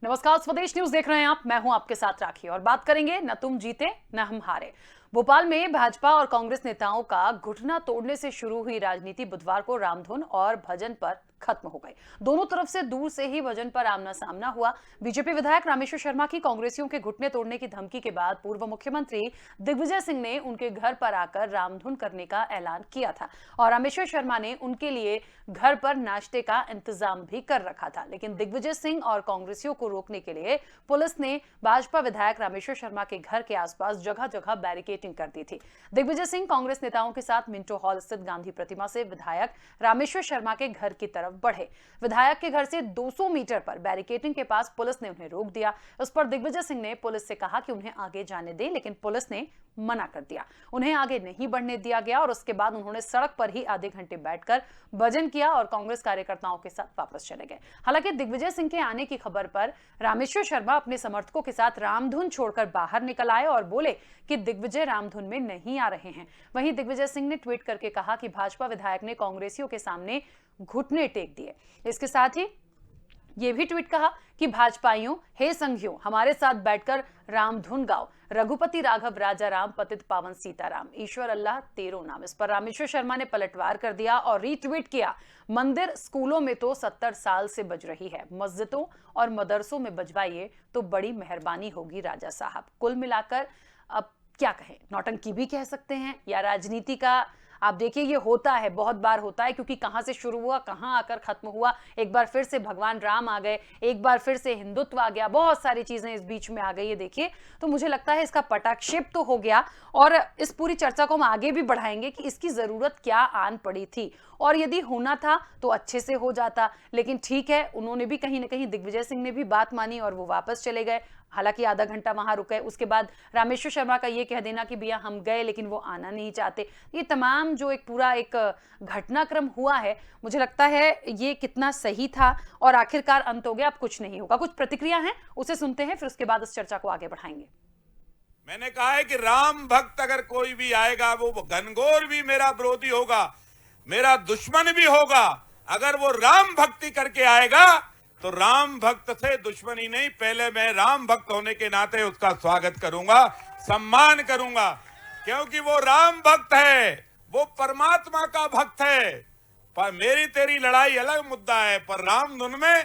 नमस्कार, स्वदेश न्यूज देख रहे हैं आप। मैं हूं आपके साथ राखी और बात करेंगे न तुम जीते न हम हारे। भोपाल में भाजपा और कांग्रेस नेताओं का घुटना तोड़ने से शुरू हुई राजनीति बुधवार को रामधुन और भजन पर खत्म हो गई। दोनों तरफ से दूर से ही भजन पर आमना सामना हुआ। बीजेपी विधायक रामेश्वर शर्मा की कांग्रेसियों के घुटने तोड़ने की धमकी के बाद पूर्व मुख्यमंत्री दिग्विजय सिंह ने उनके घर पर आकर रामधुन करने का ऐलान किया था और रामेश्वर शर्मा ने उनके लिए घर पर नाश्ते का इंतजाम भी कर रखा था। लेकिन दिग्विजय सिंह और कांग्रेसियों को रोकने के लिए पुलिस ने भाजपा विधायक रामेश्वर शर्मा के घर के आसपास जगह जगह बैरिकेडिंग कर दी थी। दिग्विजय सिंह कांग्रेस नेताओं के साथ मिंटो हॉल स्थित गांधी प्रतिमा से विधायक रामेश्वर शर्मा के घर की तरफ बढ़े। विधायक के घर से 200 मीटर पर बैरिकेडिंग के पास पुलिस ने उन्हें रोक दिया। उस पर दिग्विजय सिंह ने पुलिस से कहा कि उन्हें आगे जाने दें, लेकिन पुलिस ने मना कर दिया। उन्हें आगे नहीं बढ़ने दिया गया और उसके बाद उन्होंने सड़क पर ही आधे घंटे बैठकर भजन किया और कांग्रेस कार्यकर्ताओं के साथ वापस चले गए। हालांकि दिग्विजय सिंह के आने की खबर पर रामेश्वर शर्मा अपने समर्थकों के साथ रामधुन छोड़कर बाहर निकल आए और बोले कि दिग्विजय रामधुन में नहीं आ रहे हैं। वहीं दिग्विजय सिंह ने ट्वीट करके कहा कि भाजपा विधायक ने कांग्रेसियों के सामने घुटने टेक दिए। इसके साथ ही ये भी ट्वीट कहा कि भाजपाइयों, हे संघियों, हमारे साथ बैठकर रामधुन गाओ। रघुपति राघव राजा राम, पतित पावन सीताराम, ईश्वर अल्लाह तेरो नाम। इस पर रामेश्वर शर्मा ने पलटवार कर दिया और रीट्वीट किया, मंदिर स्कूलों में तो 70 साल से बज रही है, मस्जिदों और मदरसों में बजवाइए तो बड़ी मेहरबानी होगी राजा साहब। कुल मिलाकर अब क्या कहें, नौटंकी भी कह सकते हैं या राजनीति का। आप देखिए, ये होता है, बहुत बार होता है, क्योंकि कहां से शुरू हुआ कहां आकर खत्म हुआ। एक बार फिर से भगवान राम आ गए, एक बार फिर से हिंदुत्व आ गया, बहुत सारी चीजें इस बीच में आ गई है। देखिए, तो मुझे लगता है इसका पटाक्षेप तो हो गया और इस पूरी चर्चा को हम आगे भी बढ़ाएंगे कि इसकी जरूरत क्या आन पड़ी थी और यदि होना था तो अच्छे से हो जाता। लेकिन ठीक है, उन्होंने भी कहीं ना कहीं, दिग्विजय सिंह ने भी बात मानी और वो वापस चले गए। हालांकि आधा घंटा वहां रुके, उसके बाद रामेश्वर शर्मा का ये कह देना कि भैया हम गए लेकिन वो आना नहीं चाहते, ये तमाम जो एक पूरा एक घटनाक्रम हुआ है, मुझे लगता है ये कितना सही था और आखिरकार अंत हो गया। अब कुछ नहीं होगा। कुछ प्रतिक्रिया है, उसे सुनते हैं, फिर उसके बाद इस चर्चा को आगे बढ़ाएंगे। मैंने कहा है कि राम भक्त अगर कोई भी आएगा वो घनघोर भी मेरा विरोधी होगा, मेरा दुश्मन भी होगा। अगर वो राम भक्ति करके आएगा तो राम भक्त से दुश्मनी नहीं, पहले मैं राम भक्त होने के नाते उसका स्वागत करूंगा, सम्मान करूंगा, क्योंकि वो राम भक्त है, वो परमात्मा का भक्त है। पर मेरी तेरी लड़ाई अलग मुद्दा है, पर रामधुन में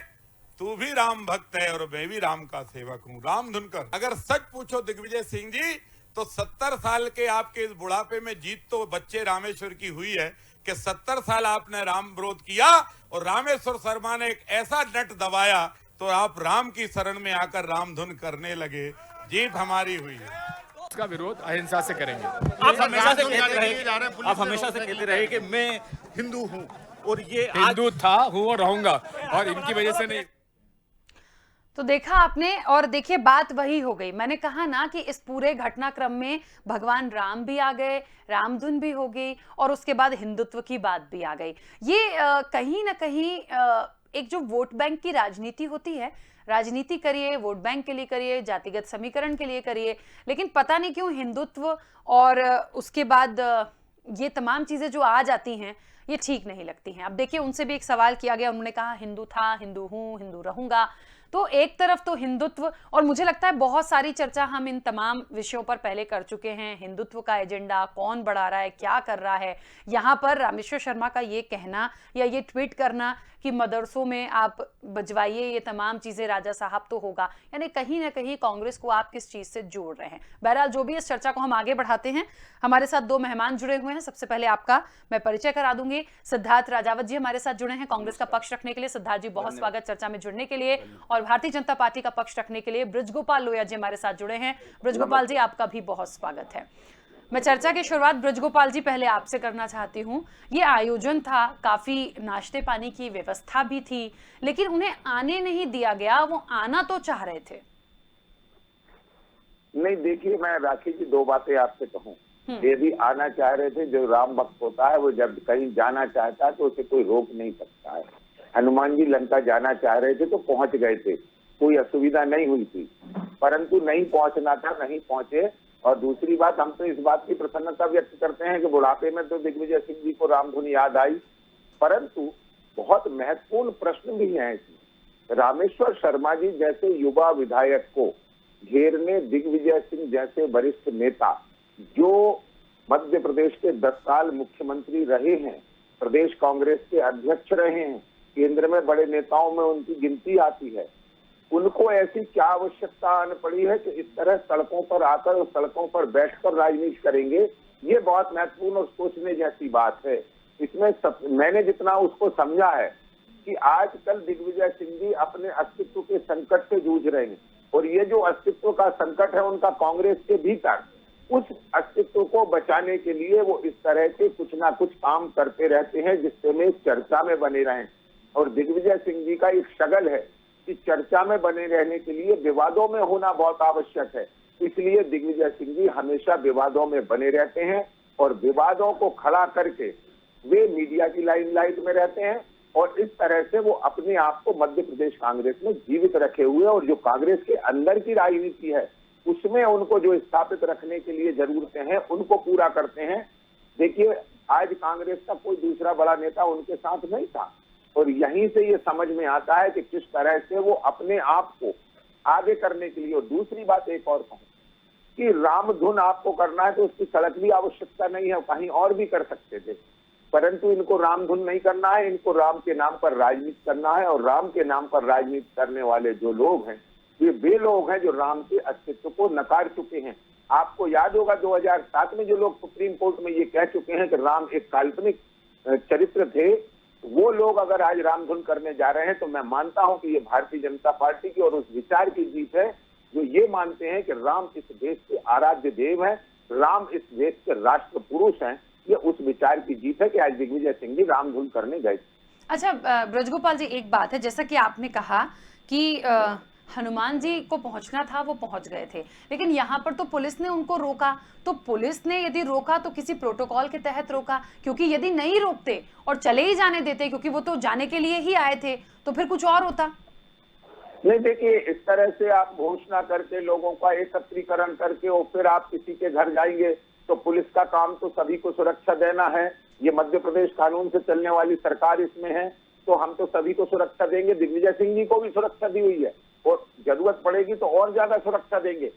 तू भी राम भक्त है और मैं भी राम का सेवक हूं। रामधुन कर। अगर सच पूछो दिग्विजय सिंह जी, तो 70 साल के आपके इस बुढ़ापे में जीत तो बच्चे रामेश्वर की हुई है कि 70 साल आपने राम विरोध किया और रामेश्वर शर्मा ने एक ऐसा नट दबाया तो आप राम की शरण में आकर रामधुन करने लगे। जीत हमारी हुई है। इसका विरोध अहिंसा से करेंगे। आप हमेशा से कहते रहे कि मैं हिंदू हूं और ये हिंदू था, हूं और रहूंगा, और इनकी वजह से नहीं। तो देखा आपने, और देखिए बात वही हो गई। मैंने कहा ना कि इस पूरे घटनाक्रम में भगवान राम भी आ गए, रामधुन भी हो गई और उसके बाद हिंदुत्व की बात भी आ गई। ये कहीं ना कहीं एक जो वोट बैंक की राजनीति होती है, राजनीति करिए, वोट बैंक के लिए करिए, जातिगत समीकरण के लिए करिए, लेकिन पता नहीं क्यों हिंदुत्व और उसके बाद ये तमाम चीजें जो आ जाती हैं, ये ठीक नहीं लगती हैं। अब देखिए, उनसे भी एक सवाल किया गया, उन्होंने कहा हिंदू था, हिंदू हूं, हिंदू रहूंगा। तो एक तरफ तो हिंदुत्व, और मुझे लगता है बहुत सारी चर्चा हम इन तमाम विषयों पर पहले कर चुके हैं। हिंदुत्व का एजेंडा कौन बढ़ा रहा है, क्या कर रहा है। यहाँ पर रामेश्वर शर्मा का ये कहना या ये ट्वीट करना कि मदरसों में आप बजवाइए, ये तमाम चीजें राजा साहब तो होगा, यानी कहीं ना कहीं कांग्रेस को आप किस चीज से जोड़ रहे हैं। बहरहाल जो भी, इस चर्चा को हम आगे बढ़ाते हैं। हमारे साथ दो मेहमान जुड़े हुए हैं। सबसे पहले आपका मैं परिचय करा दूंगी। सिद्धार्थ राजावत जी हमारे साथ जुड़े हैं कांग्रेस का पक्ष रखने के लिए। सिद्धार्थ जी, बहुत स्वागत चर्चा में जुड़ने के लिए। और भारतीय जनता पार्टी का पक्ष रखने के लिए बृजगोपाल लोया जी हमारे साथ जुड़े हैं। बृजगोपाल जी, आपका भी बहुत स्वागत है। मैं चर्चा की शुरुआत बृजगोपाल जी पहले आपसे करना चाहती हूँ। ये आयोजन था, काफी नाश्ते पानी की व्यवस्था भी थी, लेकिन उन्हें आने नहीं दिया गया। वो आना तो चाह रहे थे। नहीं, देखिए, मैं राखी जी दो बातें आपसे कहूँ। यदि आना चाह रहे थे, जो राम भक्त होता है वो जब कहीं जाना चाहता है तो उसे कोई रोक नहीं सकता है। हनुमान जी लंका जाना चाह रहे थे तो पहुंच गए थे, कोई असुविधा नहीं हुई थी, परंतु नहीं पहुंचना था, नहीं पहुंचे। और दूसरी बात, हम तो इस बात की प्रसन्नता व्यक्त करते हैं कि बुढ़ापे में तो दिग्विजय सिंह जी को रामधुन याद आई, परंतु बहुत महत्वपूर्ण प्रश्न भी है इसमें। रामेश्वर शर्मा जी जैसे युवा विधायक को घेरने दिग्विजय सिंह जैसे वरिष्ठ नेता, जो मध्य प्रदेश के 10 साल मुख्यमंत्री रहे हैं, प्रदेश कांग्रेस के अध्यक्ष रहे हैं, केंद्र में बड़े नेताओं में उनकी गिनती आती है, उनको ऐसी क्या आवश्यकता आन पड़ी है कि इस तरह सड़कों पर आकर और सड़कों पर बैठकर राजनीति करेंगे? ये बहुत महत्वपूर्ण और सोचने जैसी बात है। इसमें मैंने जितना उसको समझा है कि आजकल दिग्विजय सिंह जी अपने अस्तित्व के संकट से जूझ रहे हैं, और ये जो अस्तित्व का संकट है उनका कांग्रेस के भीतर, उस अस्तित्व को बचाने के लिए वो इस तरह के कुछ ना कुछ काम करते रहते हैं जिससे में चर्चा में बने रहें। और दिग्विजय सिंह जी का एक शगल है कि चर्चा में बने रहने के लिए विवादों में होना बहुत आवश्यक है, इसलिए दिग्विजय सिंह जी हमेशा विवादों में बने रहते हैं और विवादों को खड़ा करके वे मीडिया की लाइमलाइट में रहते हैं, और इस तरह से वो अपने आप को मध्य प्रदेश कांग्रेस में जीवित रखे हुए, और जो कांग्रेस के अंदर की राजनीति है उसमें उनको जो स्थापित रखने के लिए जरूरतें हैं उनको पूरा करते हैं। देखिए, आज कांग्रेस का कोई दूसरा बड़ा नेता उनके साथ नहीं था, और यहीं से ये समझ में आता है कि किस तरह से वो अपने आप को आगे करने के लिए। और दूसरी बात एक और कहूं कि रामधुन आपको करना है तो उसकी सड़क भी आवश्यकता नहीं है, कहीं और भी कर सकते थे, परंतु इनको रामधुन नहीं करना है, इनको राम के नाम पर राजनीति करना है। और राम के नाम पर राजनीति करने वाले जो लोग हैं ये वे लोग हैं जो राम के अस्तित्व को नकार चुके हैं। आपको याद होगा 2007 में जो लोग सुप्रीम कोर्ट में ये कह चुके हैं कि राम एक काल्पनिक चरित्र थे, वो लोग अगर आज रामधुन करने जा रहे हैं तो मैं मानता हूं कि ये भारतीय जनता पार्टी की और उस विचार की जीत है जो ये मानते हैं कि राम इस देश के आराध्य देव हैं, राम इस देश के राष्ट्र पुरुष हैं। ये उस विचार की जीत है कि आज दिग्विजय सिंह जी रामधुन करने गए। अच्छा ब्रजगोपाल जी, एक बात है, जैसा कि आपने कहा कि हनुमान जी को पहुंचना था, वो पहुंच गए थे, लेकिन यहाँ पर तो पुलिस ने उनको रोका। तो पुलिस ने यदि रोका तो किसी प्रोटोकॉल के तहत रोका, क्योंकि यदि नहीं रोकते और चले ही जाने देते, क्योंकि वो तो जाने के लिए ही आए थे, तो फिर कुछ और होता। नहीं, देखिए, इस तरह से आप घोषणा करके लोगों का एकत्रीकरण करके और फिर आप किसी के घर जाएंगे तो पुलिस का काम तो सभी को सुरक्षा देना है। ये मध्य प्रदेश कानून से चलने वाली सरकार इसमें है, तो हम तो सभी को सुरक्षा देंगे। दिग्विजय सिंह जी को भी सुरक्षा दी हुई है और जरूरत पड़ेगी तो और ज्यादा सुरक्षा देंगे।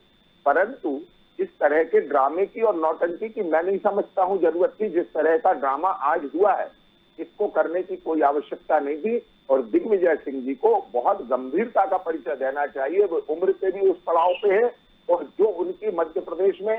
परंतु इस तरह के ड्रामे की और नौटंकी की मैं नहीं समझता हूं जरूरत थी। जिस तरह का ड्रामा आज हुआ है इसको करने की कोई आवश्यकता नहीं थी, और दिग्विजय सिंह जी को बहुत गंभीरता का परिचय देना चाहिए। वो उम्र से भी उस पड़ाव पे है, और जो उनकी मध्य प्रदेश में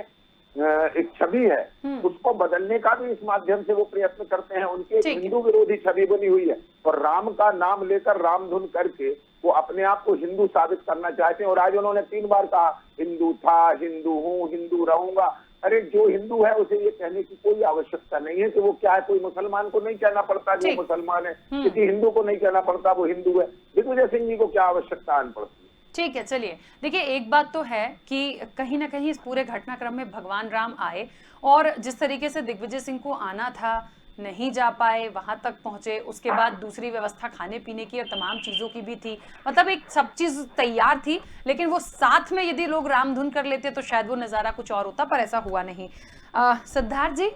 एक छवि है उसको बदलने का भी इस माध्यम से वो प्रयत्न करते हैं। उनकी एक हिंदू विरोधी छवि बनी हुई है, और राम का नाम लेकर रामधुन करके वो अपने आप को हिंदू साबित करना चाहते हैं। और आज उन्होंने 3 बार कहा हिंदू था, हिंदू हूँ, हिंदू रहूंगा। अरे जो हिंदू है उसे ये कहने की कोई आवश्यकता नहीं है कि वो क्या है। कोई मुसलमान को नहीं कहना पड़ता जो मुसलमान है, किसी हिंदू को नहीं कहना पड़ता वो हिंदू है। दिग्विजय सिंह जी को क्या आवश्यकता आन पड़ती है? ठीक है, चलिए देखिए, एक बात तो है कि कहीं ना कहीं इस पूरे घटनाक्रम में भगवान राम आए, और जिस तरीके से दिग्विजय सिंह को आना था नहीं जा पाए, वहां तक पहुंचे, उसके बाद दूसरी व्यवस्था खाने पीने की और तमाम चीजों की भी थी, मतलब एक सब चीज तैयार थी, लेकिन वो साथ में यदि लोग रामधुन कर लेते तो शायद वो नजारा कुछ और होता, पर ऐसा हुआ नहीं। सिद्धार्थ जी,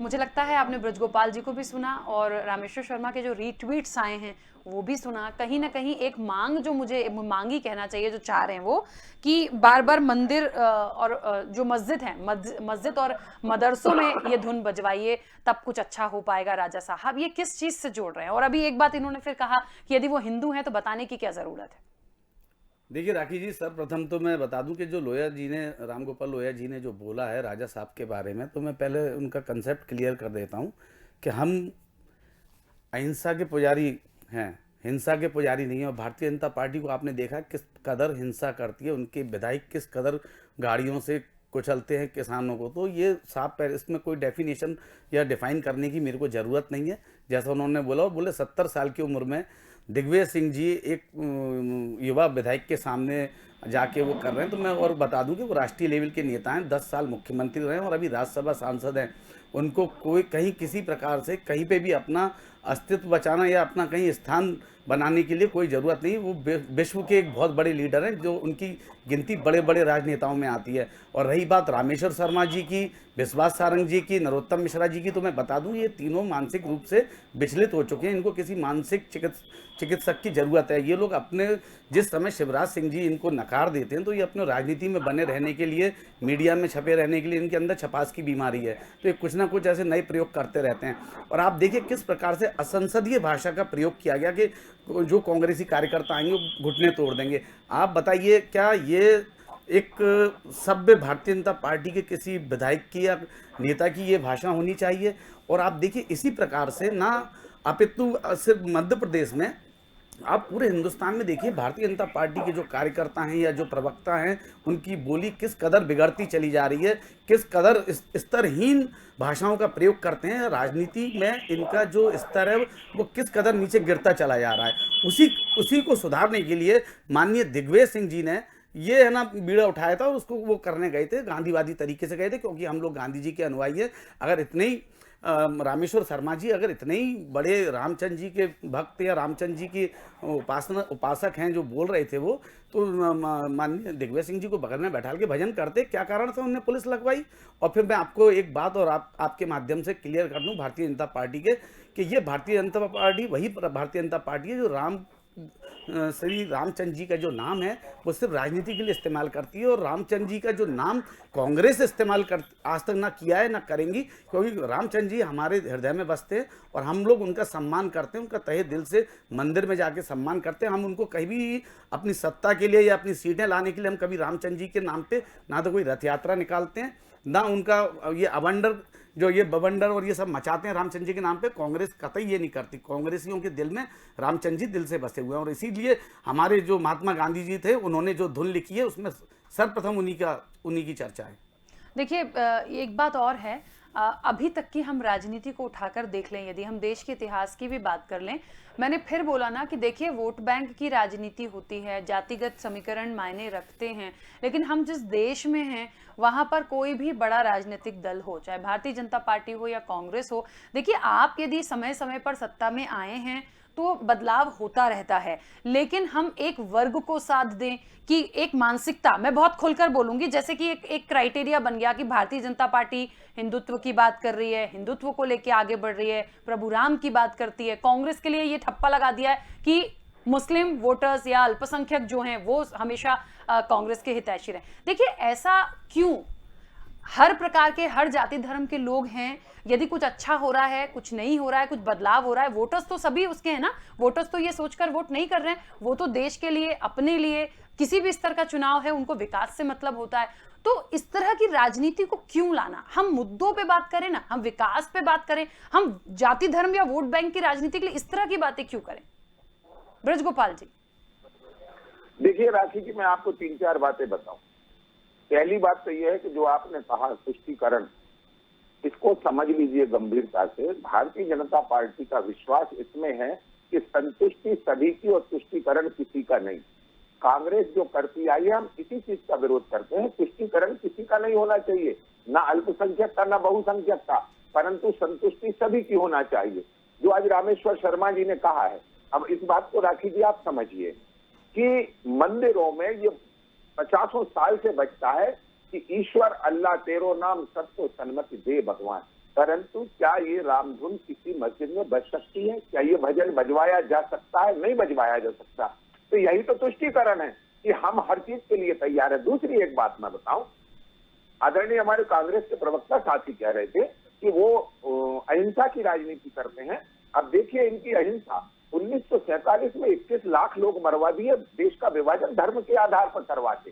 मुझे लगता है आपने ब्रजगोपाल जी को भी सुना और रामेश्वर शर्मा के जो रीट्वीट्स आए हैं वो भी सुना। कहीं ना कहीं एक मांग, जो मुझे मांगी कहना चाहिए, जो चाह रहे हैं वो कि बार बार मंदिर और जो मस्जिद है, मस्जिद और मदरसों में ये धुन बजवाइए, तब कुछ अच्छा हो पाएगा राजा साहब। ये किस चीज से जोड़ रहे हैं? और अभी एक बात इन्होंने फिर कहा कि यदि वो हिंदू हैं तो बताने की क्या जरूरत है? देखिए राखी जी, सर्वप्रथम तो मैं बता दूं कि जो लोहिया जी ने, राम गोपाल लोहिया जी ने जो बोला है राजा साहब के बारे में, तो मैं पहले उनका कंसेप्ट क्लियर कर देता हूं कि हम अहिंसा के पुजारी हैं, हिंसा के पुजारी नहीं है। और भारतीय जनता पार्टी को आपने देखा किस कदर हिंसा करती है, उनके विधायक किस कदर गाड़ियों से कुचलते हैं किसानों को। तो ये साफ, इसमें कोई डेफिनेशन या डिफाइन करने की मेरे को ज़रूरत नहीं है। जैसा उन्होंने बोला, और बोले 70 साल की उम्र में दिग्विजय सिंह जी एक युवा विधायक के सामने जाके वो कर रहे हैं। तो मैं और बता दूं कि वो राष्ट्रीय लेवल के नेता हैं, 10 साल मुख्यमंत्री रहे हैं और अभी राज्यसभा सांसद हैं। उनको कोई कहीं किसी प्रकार से कहीं पे भी अपना अस्तित्व बचाना या अपना कहीं स्थान बनाने के लिए कोई ज़रूरत नहीं। वो विश्व के एक बहुत बड़े लीडर हैं, जो उनकी गिनती बड़े बड़े राजनेताओं में आती है। और रही बात रामेश्वर शर्मा जी की, विश्वास सारंग जी की, नरोत्तम मिश्रा जी की, तो मैं बता दूं ये तीनों मानसिक रूप से विचलित हो चुके हैं। इनको किसी मानसिक चिकित्सक की जरूरत है। ये लोग अपने जिस समय शिवराज सिंह जी इनको नकार देते हैं तो ये अपने राजनीति में बने रहने के लिए, मीडिया में छपे रहने के लिए, इनके अंदर छपास की बीमारी है, तो ये कुछ ना कुछ ऐसे नए प्रयोग करते रहते हैं। और आप देखिए किस प्रकार से असंसदीय भाषा का प्रयोग किया गया कि जो कांग्रेसी कार्यकर्ता आएंगे वो घुटने तोड़ देंगे। आप बताइए, क्या ये एक सभ्य भारतीय जनता पार्टी के किसी विधायक की या नेता की ये भाषा होनी चाहिए? और आप देखिए इसी प्रकार से ना अपितु सिर्फ मध्य प्रदेश में, आप पूरे हिंदुस्तान में देखिए भारतीय जनता पार्टी के जो कार्यकर्ता हैं या जो प्रवक्ता हैं, उनकी बोली किस कदर बिगड़ती चली जा रही है, किस कदर स्तरहीन भाषाओं का प्रयोग करते हैं। राजनीति में इनका जो स्तर है वो किस कदर नीचे गिरता चला जा रहा है। उसी को सुधारने के लिए माननीय दिग्विजय सिंह जी ने ये है ना बीड़ा उठाया था और उसको वो करने गए थे, गांधीवादी तरीके से गए थे, क्योंकि हम लोग गांधी जी के अनुयायी हैं। अगर इतने ही रामेश्वर शर्मा जी अगर इतने ही बड़े रामचंद्र जी के भक्त या रामचंद्र जी की उपासक हैं जो बोल रहे थे वो, तो माननीय दिग्विजय सिंह जी को बगल में बैठा के भजन करते। क्या कारण था उन्होंने पुलिस लगवाई? और फिर मैं आपको एक बात और आपके माध्यम से क्लियर कर दूं भारतीय जनता पार्टी के, कि ये भारतीय जनता पार्टी वही भारतीय जनता पार्टी है जो श्री रामचंद्र जी का जो नाम है वो सिर्फ राजनीति के लिए इस्तेमाल करती है। और रामचंद्र जी का जो नाम कांग्रेस इस्तेमाल कर आज तक ना किया है ना करेंगी, क्योंकि रामचंद्र जी हमारे हृदय में बसते हैं और हम लोग उनका सम्मान करते हैं, उनका तहे दिल से मंदिर में जाके सम्मान करते हैं। हम उनको कहीं भी अपनी सत्ता के लिए या अपनी सीटें लाने के लिए हम कभी रामचंद्र जी के नाम पे ना तो कोई रथ यात्रा निकालते हैं, ना उनका ये अवंडर जो ये बवंडर और ये सब मचाते हैं रामचंद्र जी के नाम पे। कांग्रेस कतई ये नहीं करती। कांग्रेसियों के दिल में रामचंद्र जी दिल से बसे हुए हैं। और इसीलिए हमारे जो महात्मा गांधी जी थे, उन्होंने जो धुन लिखी है उसमें सर्वप्रथम उन्हीं की चर्चा है। देखिए, एक बात और है, अभी तक की हम राजनीति को उठाकर देख लें, यदि हम देश के इतिहास की भी बात कर लें, मैंने फिर बोला ना कि देखिए वोट बैंक की राजनीति होती है, जातिगत समीकरण मायने रखते हैं, लेकिन हम जिस देश में हैं वहां पर कोई भी बड़ा राजनीतिक दल हो, चाहे भारतीय जनता पार्टी हो या कांग्रेस हो, देखिए आप यदि समय समय पर सत्ता में आए हैं तो बदलाव होता रहता है, लेकिन हम एक वर्ग को साथ दें कि एक मानसिकता, मैं बहुत खुलकर बोलूंगी, जैसे कि एक क्राइटेरिया बन गया कि भारतीय जनता पार्टी हिंदुत्व की बात कर रही है, हिंदुत्व को लेके आगे बढ़ रही है, प्रभु राम की बात करती है। कांग्रेस के लिए ये ठप्पा लगा दिया है कि मुस्लिम वोटर्स या अल्पसंख्यक जो हैं वो हमेशा कांग्रेस के हितैषी रहे। देखिए ऐसा क्यों? हर प्रकार के, हर जाति धर्म के लोग हैं, यदि कुछ अच्छा हो रहा है, कुछ नहीं हो रहा है, कुछ बदलाव हो रहा है, वोटर्स तो सभी उसके हैं ना, वोटर्स तो ये सोचकर वोट नहीं कर रहे हैं, वो तो देश के लिए, अपने लिए, किसी भी स्तर का चुनाव है उनको विकास से मतलब होता है। तो इस तरह की राजनीति को क्यों लाना? हम मुद्दों पे बात करें ना, हम विकास पे बात करें, हम जाति धर्म या वोट बैंक की राजनीति के लिए इस तरह की बातें क्यों करें? ब्रजगोपाल जी। देखिए राखी जी, मैं आपको 3-4 बातें बताऊं। पहली बात तो यह है कि जो आपने कहा तुष्टीकरण, इसको समझ लीजिए गंभीरता से। भारतीय जनता पार्टी का विश्वास इसमें है कि संतुष्टि सभी की और तुष्टीकरण किसी का नहीं। कांग्रेस जो करती आई है, हम इसी चीज का विरोध करते हैं। तुष्टीकरण किसी का नहीं होना चाहिए, ना अल्पसंख्यक का ना बहुसंख्यक का, परंतु संतुष्टि सभी की होना चाहिए, जो आज रामेश्वर शर्मा जी ने कहा है। अब इस बात को राखी जी आप समझिए कि मंदिरों में ये 50 साल से बचता है कि ईश्वर अल्लाह तेरो नाम सबको सन्मति दे भगवान, परंतु क्या ये रामधुन किसी मस्जिद में बज सकती है? क्या ये भजन बजवाया जा सकता है? नहीं बजवाया जा सकता। तो यही तो तुष्टीकरण है कि हम हर चीज के लिए तैयार है। दूसरी एक बात मैं बताऊं, आदरणीय हमारे कांग्रेस के प्रवक्ता साथी कह रहे थे कि वो अहिंसा की राजनीति करते हैं। अब देखिए इनकी अहिंसा, 1947 में 21 लाख लोग मरवा दिए, देश का विभाजन धर्म के आधार पर करवाते।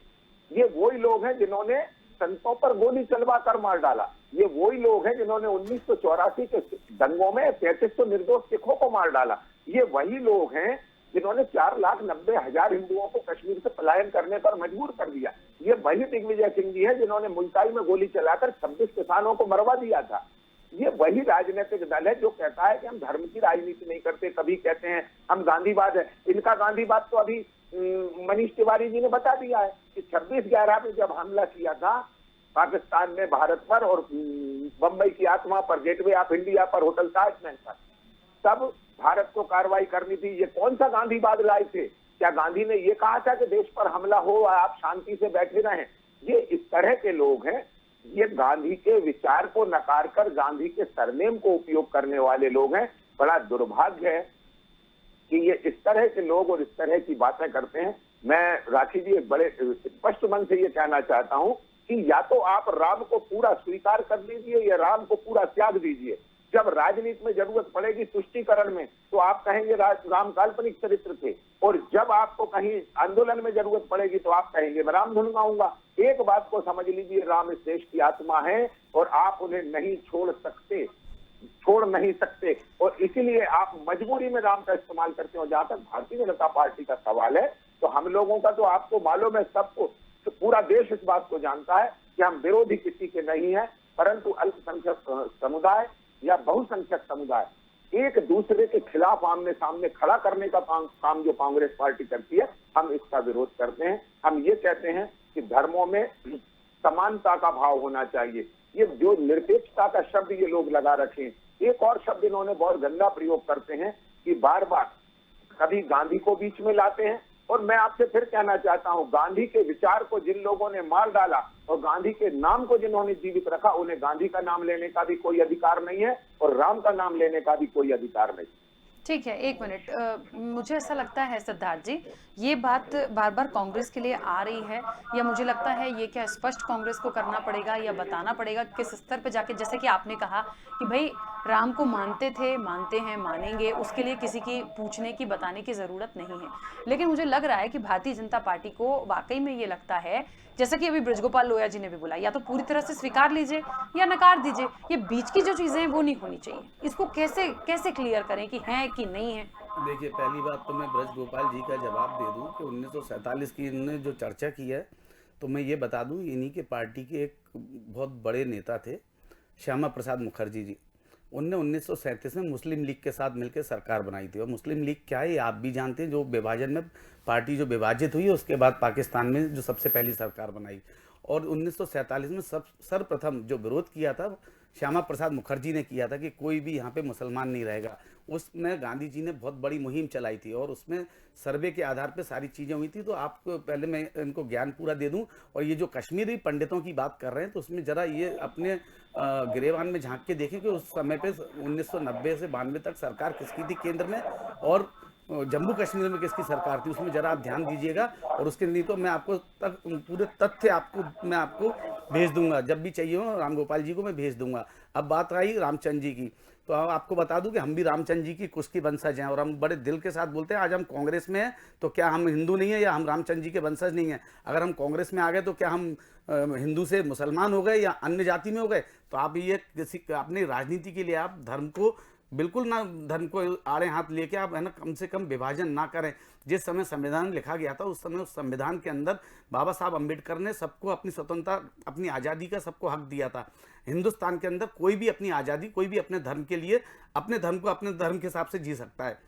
ये वही लोग हैं जिन्होंने संतों पर गोली चलवा कर मार डाला। ये वही लोग हैं जिन्होंने 1984 के दंगों में 3300 निर्दोष सिखों को मार डाला। ये वही लोग हैं जिन्होंने 4,90,000 हिंदुओं को कश्मीर से पलायन करने पर मजबूर कर दिया। ये वही दिग्विजय सिंह जी हैं जिन्होंने मुल्ताई में गोली चलाकर 26 किसानों को मरवा दिया था। ये वही राजनीतिक दल है जो कहता है कि हम धर्म की राजनीति नहीं करते, कभी कहते हैं हम गांधीवाद है। इनका गांधीवाद तो अभी मनीष तिवारी जी ने बता दिया है कि 26/11 में जब हमला किया था पाकिस्तान ने भारत पर और बंबई की आत्मा पर, गेटवे ऑफ इंडिया पर, होटल ताजमहल पर, तब भारत को कार्रवाई करनी थी। ये कौन सा गांधीवाद लाए थे? क्या गांधी ने ये कहा था कि देश पर हमला हो आप शांति से बैठे रहें? ये इस तरह के लोग हैं, ये गांधी के विचार को नकार कर गांधी के सरनेम को उपयोग करने वाले लोग हैं। बड़ा दुर्भाग्य है कि ये इस तरह के लोग और इस तरह की बातें करते हैं। मैं राखी जी एक बड़े स्पष्ट मन से ये कहना चाहता हूं कि या तो आप राम को पूरा स्वीकार कर लीजिए या राम को पूरा त्याग दीजिए। जब राजनीति में जरूरत पड़ेगी तुष्टीकरण में तो आप कहेंगे राम काल्पनिक चरित्र थे, और जब आपको कहीं आंदोलन में जरूरत पड़ेगी तो आप कहेंगे मैं राम धुन गाऊंगा। एक बात को समझ लीजिए, राम इस देश की आत्मा है और आप उन्हें नहीं छोड़ नहीं सकते, और इसीलिए आप मजबूरी में राम का इस्तेमाल करते हो। जहां तक भारतीय जनता पार्टी का सवाल है तो हम लोगों का तो आपको मालूम है, सबको तो पूरा देश इस बात को जानता है कि हम विरोधी किसी के नहीं है, परंतु अल्पसंख्यक समुदाय या बहुसंख्यक समुदाय एक दूसरे के खिलाफ आमने सामने खड़ा करने का काम जो कांग्रेस पार्टी करती है, हम इसका विरोध करते हैं। हम ये कहते हैं कि धर्मों में समानता का भाव होना चाहिए। ये जो निरपेक्षता का शब्द ये लोग लगा रखे, एक और शब्द इन्होंने बहुत गंदा प्रयोग करते हैं कि बार बार कभी गांधी को बीच में लाते हैं, और मैं आपसे फिर कहना चाहता हूं, गांधी के विचार को जिन लोगों ने मार डाला और गांधी के नाम को जिन्होंने जीवित रखा, उन्हें गांधी का नाम लेने का भी कोई अधिकार नहीं है और राम का नाम लेने का भी कोई अधिकार नहीं। ठीक है, एक मिनट। मुझे ऐसा लगता है सिद्धार्थ जी, ये बात बार बार कांग्रेस के लिए आ रही है, या मुझे लगता है ये क्या स्पष्ट कांग्रेस को करना पड़ेगा या बताना पड़ेगा किस स्तर पे जाके, जैसे कि आपने कहा कि भाई राम को मानते थे, मानते हैं, मानेंगे, उसके लिए किसी की पूछने की बताने की ज़रूरत नहीं है। लेकिन मुझे लग रहा है कि भारतीय जनता पार्टी को वाकई में ये लगता है, जैसा कि अभी बृजगोपाल लोया जी ने भी बोला, या तो पूरी तरह से स्वीकार लीजिए या नकार दीजिए, ये बीच की जो चीज़ें हैं वो नहीं होनी चाहिए। इसको कैसे कैसे क्लियर करें कि हैं कि नहीं है? देखिए, पहली बात तो मैं बृजगोपाल जी का जवाब दे दूं कि 1947 की इन्होंने जो चर्चा की है, तो मैं ये बता दूं, इन्हीं के पार्टी के एक बहुत बड़े नेता थे श्यामा प्रसाद मुखर्जी जी। उनने 1937 में मुस्लिम लीग के साथ मिलकर सरकार बनाई थी, और मुस्लिम लीग क्या है ये आप भी जानते हैं, जो विभाजन में पार्टी जो विभाजित हुई उसके बाद पाकिस्तान में जो सबसे पहली सरकार बनाई। और 1947 में सर्वप्रथम जो विरोध किया था श्यामा प्रसाद मुखर्जी ने किया था कि कोई भी यहाँ पे मुसलमान नहीं रहेगा। उसमें गांधी जी ने बहुत बड़ी मुहिम चलाई थी और उसमें सर्वे के आधार पे सारी चीज़ें हुई थी। तो आपको पहले मैं इनको ज्ञान पूरा दे दूं, और ये जो कश्मीरी पंडितों की बात कर रहे हैं तो उसमें ज़रा ये अपने गिरेबान में झांक के देखें कि उस समय पे 1990 से 92 तक सरकार किसकी थी केंद्र में, और जम्मू कश्मीर में किसकी सरकार थी, उसमें जरा आप ध्यान दीजिएगा। और उसके नहीं तो मैं आपको पूरे तथ्य मैं आपको भेज दूंगा, जब भी चाहिए हो राम गोपाल जी को मैं भेज दूंगा। अब बात आई रामचंद्र जी की, तो आपको बता दूं कि हम भी रामचंद्र जी की कुछ की वंशज हैं, और हम बड़े दिल के साथ बोलते हैं आज हम कांग्रेस में हैं तो क्या हम हिंदू नहीं है या हम रामचंद्र जी के वंशज नहीं हैं। अगर हम कांग्रेस में आ गए तो क्या हम हिंदू से मुसलमान हो गए या अन्य जाति में हो गए। तो आप ये किसी अपनी राजनीति के लिए आप धर्म को बिल्कुल ना, धर्म को आड़े हाथ लेके आप है ना, कम से कम विभाजन ना करें। जिस समय संविधान लिखा गया था उस समय उस संविधान के अंदर बाबा साहब अम्बेडकर ने सबको अपनी स्वतंत्रता, अपनी आज़ादी का सबको हक दिया था। हिंदुस्तान के अंदर कोई भी अपनी आज़ादी, कोई भी अपने धर्म के लिए अपने धर्म को अपने धर्म के हिसाब से जी सकता है।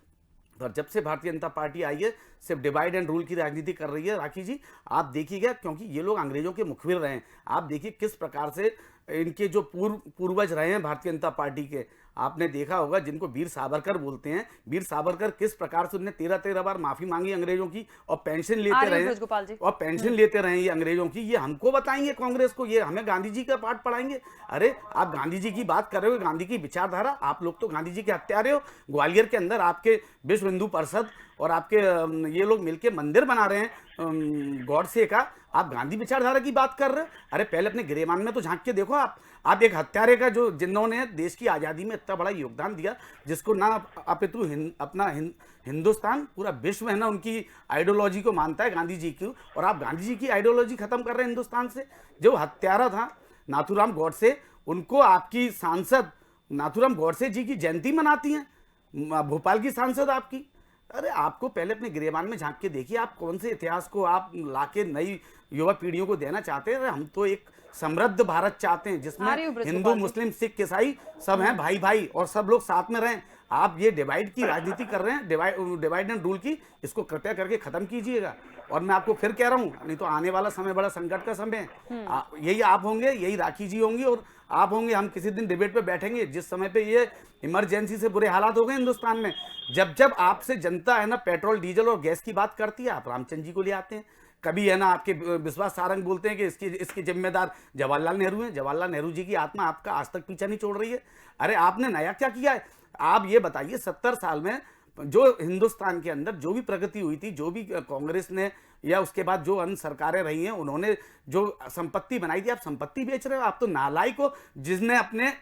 और जब से भारतीय जनता पार्टी आई है सिर्फ डिवाइड एंड रूल की राजनीति कर रही है। राखी जी आप देखिएगा, क्योंकि ये लोग अंग्रेजों के मुखबिर रहे हैं। आप देखिए किस प्रकार से इनके जो पूर्वज रहे हैं भारतीय जनता पार्टी के, आपने देखा होगा जिनको वीर सावरकर बोलते हैं, वीर सावरकर किस प्रकार से उन्होंने 13 बार माफी मांगी अंग्रेजों की और पेंशन लेते रहे, और पेंशन लेते रहे ये अंग्रेजों की। ये हमको बताएंगे कांग्रेस को, ये हमें गांधी जी का पाठ पढ़ाएंगे? अरे आप गांधी जी की बात कर रहे हो, गांधी की विचारधारा, आप लोग तो गांधी जी के हत्यारे हो। ग्वालियर के अंदर आपके विश्व हिंदू परिषद और आपके ये लोग मिलकर मंदिर बना रहे हैं गॉडसे का, आप गांधी विचारधारा की बात कर रहे हैं? अरे पहले अपने गिरेबान में तो झांक के देखो। आप एक हत्यारे का जो जिन्होंने देश की आज़ादी में इतना बड़ा योगदान दिया, जिसको ना अपितु अपना हिंदुस्तान पूरा विश्व है ना उनकी आइडियोलॉजी को मानता है, गांधी जी की, और आप गांधी जी की आइडियोलॉजी खत्म कर रहे हैं हिंदुस्तान से। जो हत्यारा था नाथूराम गॉडसे, उनको आपकी सांसद नाथूराम गॉडसे जी की जयंती मनाती हैं, भोपाल की सांसद आपकी। अरे आपको पहले अपने गिरेबान में झांक के देखिए, आप कौन से इतिहास को आप लाके नई युवा पीढ़ियों को देना चाहते हैं। हम तो एक समृद्ध भारत चाहते हैं जिसमें हिंदू मुस्लिम सिख ईसाई सब हैं भाई भाई, और सब लोग साथ में रहें। आप ये डिवाइड की राजनीति कर रहे हैं, डिवाइड एंड रूल की, इसको कृपया करके खत्म कीजिएगा। और मैं आपको फिर कह रहा हूँ, नहीं तो आने वाला समय बड़ा संकट का समय है। यही आप होंगे, यही राखी जी होंगी और आप होंगे। हम किसी दिन डिबेट पे बैठेंगे जिस समय पे ये इमरजेंसी से बुरे हालात हो गए हिंदुस्तान में, जब आपसे जनता है ना पेट्रोल डीजल और गैस की बात करती है, आप रामचंद्र जी को ले आते हैं। कभी है ना आपके विश्वास सारंग बोलते हैं कि इसके जिम्मेदार जवाहरलाल नेहरू हैं। जवाहरलाल नेहरू जी की आत्मा आपका आज तक पीछा नहीं छोड़ रही है। अरे आपने नया क्या किया है? आप ये बताइए, 70 साल में जो हिंदुस्तान के अंदर जो भी प्रगति हुई थी, जो भी कांग्रेस ने या उसके बाद जो अन्य सरकारें रही हैं, उन्होंने जो संपत्ति बनाई थी, आप संपत्ति बेच रहे हो। आप तो नालायक हो, जिसने अपने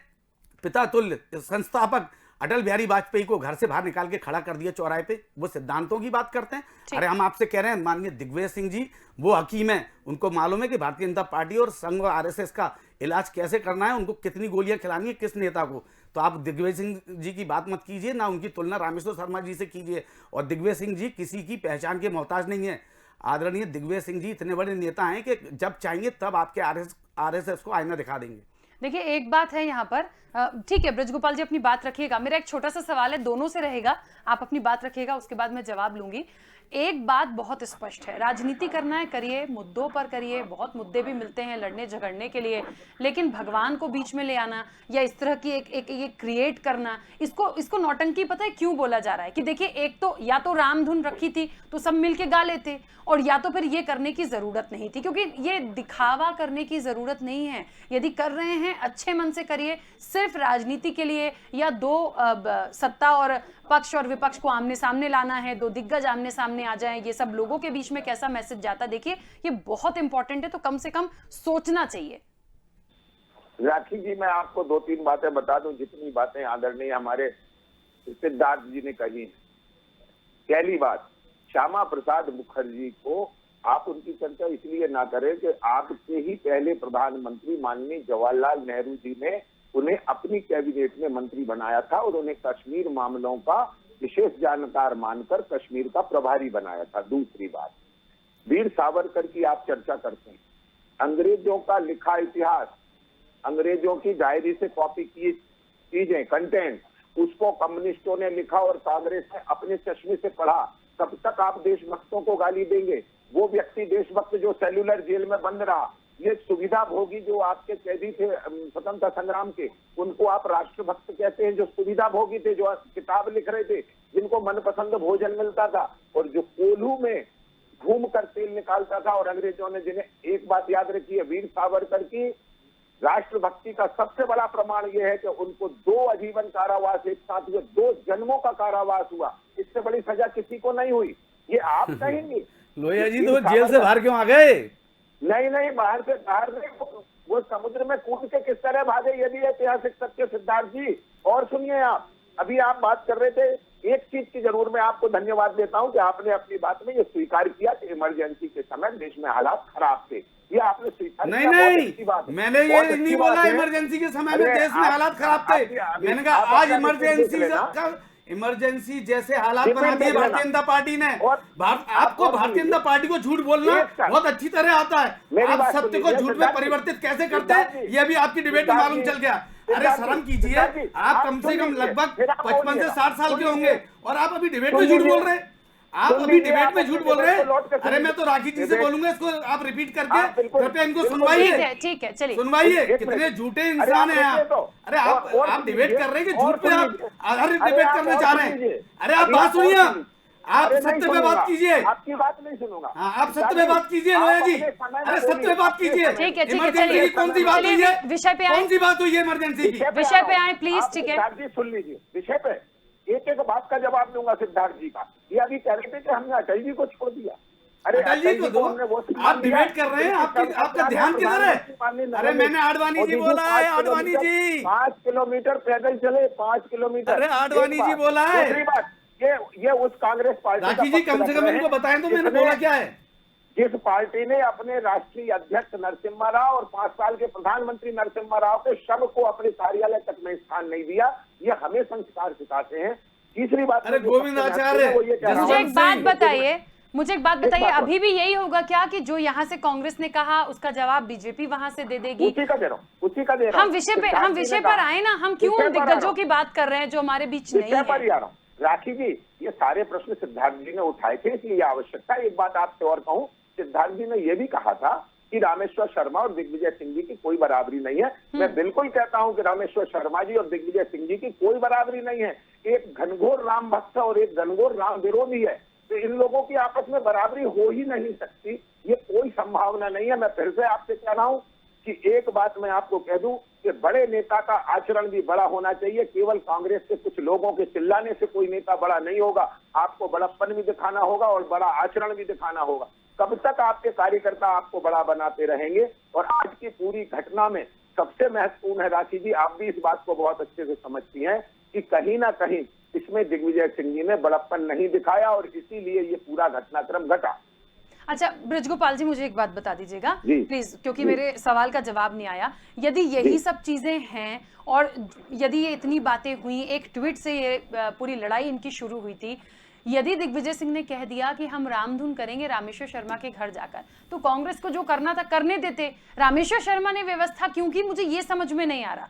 पिता तुल्य संस्थापक अटल बिहारी वाजपेयी को घर से बाहर निकाल के खड़ा कर दिया चौराहे पे। वो सिद्धांतों की बात करते हैं। अरे हम आपसे कह रहे हैं, माननीय दिग्विजय सिंह जी वो हकीम है, उनको मालूम है कि भारतीय जनता पार्टी और संघ और आरएसएस का इलाज कैसे करना है, उनको कितनी गोलियां खिलानी है किस नेता को। तो आप दिग्विजय सिंह जी की बात मत कीजिए, ना उनकी तुलना रामेश्वर शर्मा जी से कीजिए। और दिग्विजय सिंह जी किसी की पहचान के मोहताज नहीं है। आदरणीय दिग्विजय सिंह जी इतने बड़े नेता हैं कि जब चाहेंगे तब आपके आरएसएस को आईना दिखा देंगे। देखिए, एक बात है यहाँ पर, ठीक है ब्रजगोपाल जी अपनी बात रखिएगा। मेरा एक छोटा सा सवाल है, दोनों से रहेगा, आप अपनी बात रखिएगा, उसके बाद मैं जवाब लूंगी। एक बात बहुत स्पष्ट है, राजनीति करना है करिए, मुद्दों पर करिए, बहुत मुद्दे भी मिलते हैं लड़ने झगड़ने के लिए, लेकिन भगवान को बीच में ले आना या इस तरह की एक ये क्रिएट करना, इसको नौटंकी पता है क्यों बोला जा रहा है? कि देखिए, एक तो या तो राम धुन रखी थी तो सब मिलके गा लेते, और या तो फिर ये करने की जरूरत नहीं थी, क्योंकि ये दिखावा करने की जरूरत नहीं है। यदि कर रहे हैं अच्छे मन से करिए, सिर्फ राजनीति के लिए या दो सत्ता और पक्ष और विपक्ष को आमने सामने लाना है, दो दिग्गज आमने सामने आ जाएं, ये सब लोगों के बीच में कैसा मैसेज जाता, देखिए ये बहुत इंपॉर्टेंट है, तो कम से कम सोचना चाहिए। राखी जी, मैं आपको 2-3 बातें बता दूं, जितनी बातें आदरणीय हमारे सिद्धार्थ जी ने कही। पहली बात, श्यामा प्रसाद मुखर्जी को आप उनकी चर्चा इसलिए ना करें कि आपसे ही पहले प्रधानमंत्री माननीय जवाहरलाल नेहरू जी ने उन्हें अपनी कैबिनेट में मंत्री बनाया था और उन्हें कश्मीर मामलों का विशेष जानकार मानकर कश्मीर का प्रभारी बनाया था। दूसरी बात, वीर सावरकर की आप चर्चा करते हैं, अंग्रेजों का लिखा इतिहास, अंग्रेजों की डायरी से कॉपी की चीजें, कंटेंट, उसको कम्युनिस्टों ने लिखा और कांग्रेस ने अपने चश्मे से पढ़ा। कब तक आप देशभक्तों को गाली देंगे? वो व्यक्ति देशभक्त जो सेलुलर जेल में बंद रहा, ये सुविधा भोगी जो आपके कैदी थे स्वतंत्रता संग्राम के, उनको आप राष्ट्रभक्त कहते हैं। जो सुविधा भोगी थे, जो किताब लिख रहे थे, जिनको मनपसंद भोजन मिलता था, और जो कोल्हू में घूम कर तेल निकालता था, और अंग्रेजों ने, जिन्हें एक बात याद रखी है, वीर सावरकर की राष्ट्रभक्ति का सबसे बड़ा प्रमाण यह है कि उनको 2 आजीवन कारावास एक साथ हुए, 2 जन्मों का कारावास हुआ। इससे बड़ी सजा किसी को नहीं हुई। ये आप कहेंगे लोहिया जी तो जेल से बाहर क्यों आ गए? नहीं, बाहर नहीं, वो समुद्र में कूद के किस तरह भागे, यदि ऐतिहासिक सत्य सिद्धार्थ जी। और सुनिए, आप अभी आप बात कर रहे थे, एक चीज की जरूर मैं आपको धन्यवाद देता हूं कि आपने अपनी बात में ये स्वीकार किया कि इमरजेंसी के समय देश में हालात खराब थे। ये आपने स्वीकार किया, बहुत अच्छी बात है। मैंने ये नहीं बोला इमरजेंसी के समय में देश में हालात खराब थे। मैंने कहा आज इमरजेंसी जैसे हालात बना दिए भारतीय जनता पार्टी ने। आपको भारतीय जनता पार्टी को झूठ बोलना बहुत अच्छी तरह आता है। आप सत्य को झूठ में परिवर्तित कैसे करते हैं, ये भी आपकी डिबेट में मालूम चल गया। अरे शर्म कीजिए, आप कम से कम लगभग 55 से 60 साल के होंगे और आप अभी डिबेट में झूठ बोल रहे हैं। आप अभी डिबेट में झूठ बोल रहे हैं। अरे मैं तो राखी जी से बोलूंगा, इसको आप रिपीट करके कृपया इनको सुनवाइए। ठीक है, चलिए सुनवाइए। कितने झूठे इंसान हैं आप। अरे आप डिबेट कर रहे हैं कि झूठ पे आप डिबेट करना चाह रहे हैं। अरे आप बात सुनिए, आप सत्य पे बात कीजिए। आपकी बात नहीं सुनूंगा। हाँ, आप सत्य पे बात कीजिए लोहिया जी। अरे सत्य पे बात कीजिए। ठीक है, इमरजेंसी की कौन सी बात हुई है? विषय पे आए, कौन सी बात हुई है इमरजेंसी की? विषय पे आए प्लीज। ठीक है, सुन लीजिए, विषय पे एक बात का जवाब दूंगा सिद्धार्थ जी का। ये अभी कह रहे थे कि हमने अटल जी को छोड़ दिया। अरे अटल जी को दो, आप डिबेट कर रहे हैं, आपका ध्यान किधर है? अरे मैंने आडवाणी जी बोला है, आडवाणी जी 5 किलोमीटर पैदल चले, 5 किलोमीटर। अरे आडवाणी जी बोला है। दूसरी बात, ये उस कांग्रेस पार्टी, राखी जी कम से कम इनको बताएं तो मैंने बोला क्या है। जिस पार्टी ने अपने राष्ट्रीय अध्यक्ष नरसिम्हा राव और 5 साल के प्रधानमंत्री नरसिम्हा राव के शव को अपने कार्यालय तक में स्थान नहीं दिया, ये हमें संस्कार सिखाते हैं। तीसरी बात, अरे गोविंद आचार्य, मुझे एक बात बताइए, अभी भी यही होगा क्या कि जो यहाँ से कांग्रेस ने कहा उसका जवाब बीजेपी वहां से दे देगी? उसी का दे रहा हूं। हम विषय पर आए ना, हम क्यों दिग्गजों की बात कर रहे हैं जो हमारे बीच नहीं है? राखी जी, ये सारे प्रश्न सिद्धार्थ जी ने उठाए थे, इसलिए आवश्यकता। एक बात आपसे और कहूं, सिद्धार्थ जी ने यह भी कहा था कि रामेश्वर शर्मा और दिग्विजय सिंह जी की कोई बराबरी नहीं है। मैं बिल्कुल कहता हूं कि रामेश्वर शर्मा जी और दिग्विजय सिंह जी की कोई बराबरी नहीं है। एक घनघोर राम भक्त और एक घनघोर राम विरोधी है, तो इन लोगों की आपस में बराबरी हो ही नहीं सकती। ये कोई संभावना नहीं है। मैं फिर से आपसे कह रहा हूं कि एक बात मैं आपको कह दूं, कि बड़े नेता का आचरण भी बड़ा होना चाहिए। केवल कांग्रेस के कुछ लोगों के चिल्लाने से कोई नेता बड़ा नहीं होगा। आपको बड़प्पन भी दिखाना होगा और बड़ा आचरण भी दिखाना होगा। कब तक आपके कार्यकर्ता आपको बड़ा बनाते रहेंगे? और आज की पूरी घटना में सबसे महत्वपूर्ण है, राखी जी, आप भी इस बात को बहुत अच्छे से समझती हैं कि कहीं ना कहीं इसमें दिग्विजय सिंह जी ने बड़प्पन नहीं दिखाया और इसीलिए ये पूरा घटनाक्रम घटा। अच्छा ब्रजगोपाल जी, मुझे एक बात बता दीजिएगा जी। प्लीज, क्योंकि मेरे सवाल का जवाब नहीं आया। यदि यही सब चीजें हैं और यदि ये इतनी बातें हुई, एक ट्वीट से ये पूरी लड़ाई इनकी शुरू हुई थी, यदि दिग्विजय सिंह ने कह दिया कि हम रामधुन करेंगे रामेश्वर शर्मा के घर जाकर, तो कांग्रेस को जो करना था करने देते। रामेश्वर शर्मा ने व्यवस्था क्यों की, मुझे ये समझ में नहीं आ रहा।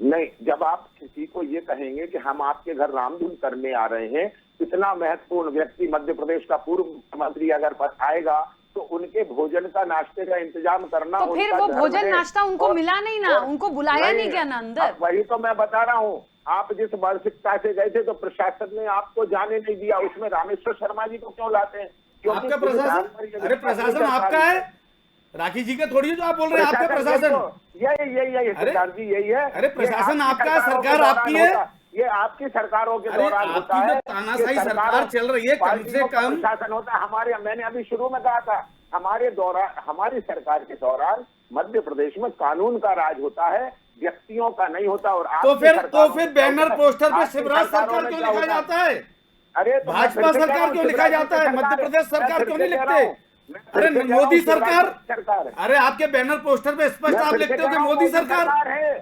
नहीं, जब आप किसी को ये कहेंगे कि हम आपके घर रामधुन करने आ रहे हैं, इतना महत्वपूर्ण व्यक्ति मध्य प्रदेश का पूर्व मुख्यमंत्री अगर आएगा तो उनके भोजन का, नाश्ते का इंतजाम करना, तो फिर वो भोजन नाश्ता उनको मिला नहीं ना, उनको बुलाया नहीं क्या ना अंदर? वही तो मैं बता रहा हूँ। आप जिस मानसिकता से गए थे तो प्रशासन ने आपको जाने नहीं दिया, उसमें रामेश्वर शर्मा जी को क्यों लाते हैं? क्योंकि आपका प्रशासन, अरे प्रशासन आपका है, राखी जी का थोड़ी है जो आप बोल रहे हैं आपका प्रशासन। यही सरकार जी, यही है। अरे प्रशासन आपका है, सरकार आपकी है। ये आपकी सरकारों के दौरान होता है। तानाशाही सरकार चल रही है, कम से कम प्रशासन होता है। हमारे, मैंने अभी शुरू में कहा था, हमारे दौरान, हमारी सरकार के दौरान मध्य प्रदेश में कानून का राज होता है, व्यक्तियों का नहीं होता। और तो फिर बैनर पोस्टर पे शिवराज सरकार क्यों लिखा जाता है? अरे भाजपा सरकार क्यों लिखा जाता है? मध्य प्रदेश सरकार क्यों नहीं लिखते? अरे मोदी सरकार, अरे आपके बैनर पोस्टर पे स्पष्ट आप लिखते हो कि मोदी सरकार है।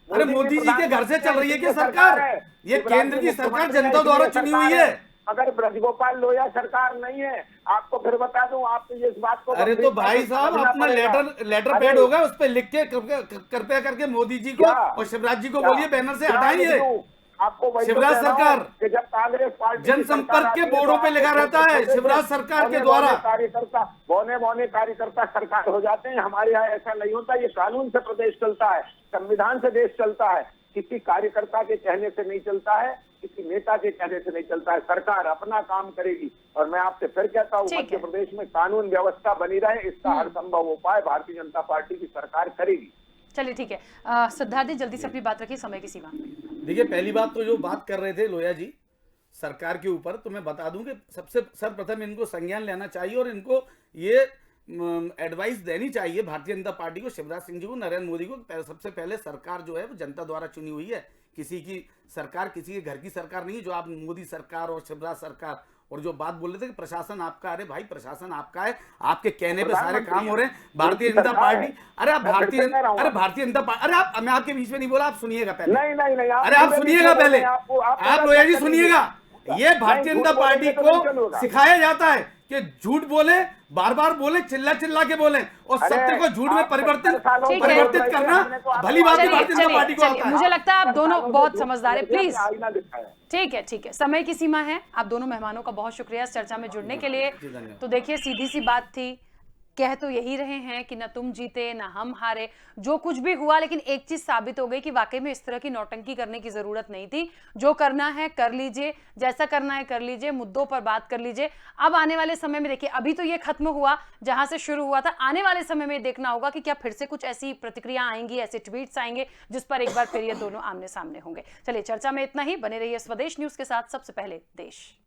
अरे मोदी जी के घर से चल रही है क्या सरकार? ये केंद्र की सरकार जनता द्वारा चुनी हुई है। अगर ब्रजगोपाल लोहिया सरकार नहीं है, आपको फिर बता दूं, आप तो इस बात को, अरे तो भाई साहब अपना लेटर पैड होगा, उस पर लिख के कृपया करके मोदी जी को और शिवराज जी को बोलिए बैनर से हटाइए। आपको शिवराज सरकार कि जब कांग्रेस पार्टी जनसंपर्क के बोर्डों पे लिखा रहता है शिवराज सरकार के द्वारा, कार्यकर्ता बौने कार्यकर्ता सरकार हो जाते हैं। हमारे यहाँ ऐसा नहीं होता। ये कानून से प्रदेश चलता है, संविधान से देश चलता है। किसी कार्यकर्ता के कहने से नहीं चलता है, किसी नेता के कहने से नहीं चलता है। सरकार अपना काम करेगी। और मैं आपसे फिर कहता हूँ, मध्य प्रदेश में कानून व्यवस्था बनी रहे, इसका हर संभव उपाय भारतीय जनता पार्टी की सरकार करेगी। चलिए ठीक है, सिद्धार्थ जी जल्दी से अपनी बात रखिए, समय की सीमा। देखिए पहली बात तो जो बात कर रहे थे लोहिया जी सरकार के ऊपर, तो मैं बता दूं कि सबसे सर्वप्रथम इनको संज्ञान लेना चाहिए और इनको ये एडवाइस देनी चाहिए भारतीय जनता पार्टी को, शिवराज सिंह जी को, नरेंद्र मोदी को। सबसे पहले सरकार जो है वो जनता द्वारा चुनी हुई है, किसी की सरकार, किसी के घर की सरकार नहीं है। जो आप मोदी सरकार और शिवराज सरकार और जो बात बोल रहे थे कि प्रशासन आपका, अरे भाई प्रशासन आपका है, आपके कहने पे सारे काम हो रहे हैं। भारतीय जनता पार्टी, अरे आप भारतीय जनता पार्टी, अरे आप, मैं आपके बीच में नहीं बोला, आप सुनिएगा पहले। नहीं, अरे आप सुनिएगा पहले, आप लोहिया जी सुनिएगा। ये भारतीय जनता पार्टी को सिखाया जाता है कि झूठ बोले, बार बार बोले, चिल्ला के बोले और सत्य को झूठ में परिवर्तित करना भली बात है भारतीय जनता पार्टी को आता है। मुझे लगता है आप दोनों बहुत समझदार है। प्लीज ठीक है, समय की सीमा है। आप दोनों मेहमानों का बहुत शुक्रिया इस चर्चा में जुड़ने के लिए। तो देखिए सीधी सी बात थी, कह तो यही रहे हैं कि ना तुम जीते ना हम हारे, जो कुछ भी हुआ, लेकिन एक चीज साबित हो गई कि वाकई में इस तरह की नौटंकी करने की जरूरत नहीं थी। जो करना है कर लीजिए, जैसा करना है कर लीजिए, मुद्दों पर बात कर लीजिए। अब आने वाले समय में देखिए, अभी तो ये खत्म हुआ जहां से शुरू हुआ था, आने वाले समय में देखना होगा कि क्या फिर से कुछ ऐसी प्रतिक्रिया आएंगी, ऐसे ट्वीट्स आएंगे जिस पर एक बार फिर ये दोनों आमने सामने होंगे। चलिए चर्चा में इतना ही, बने रहिए स्वदेश न्यूज के साथ। सबसे पहले देश।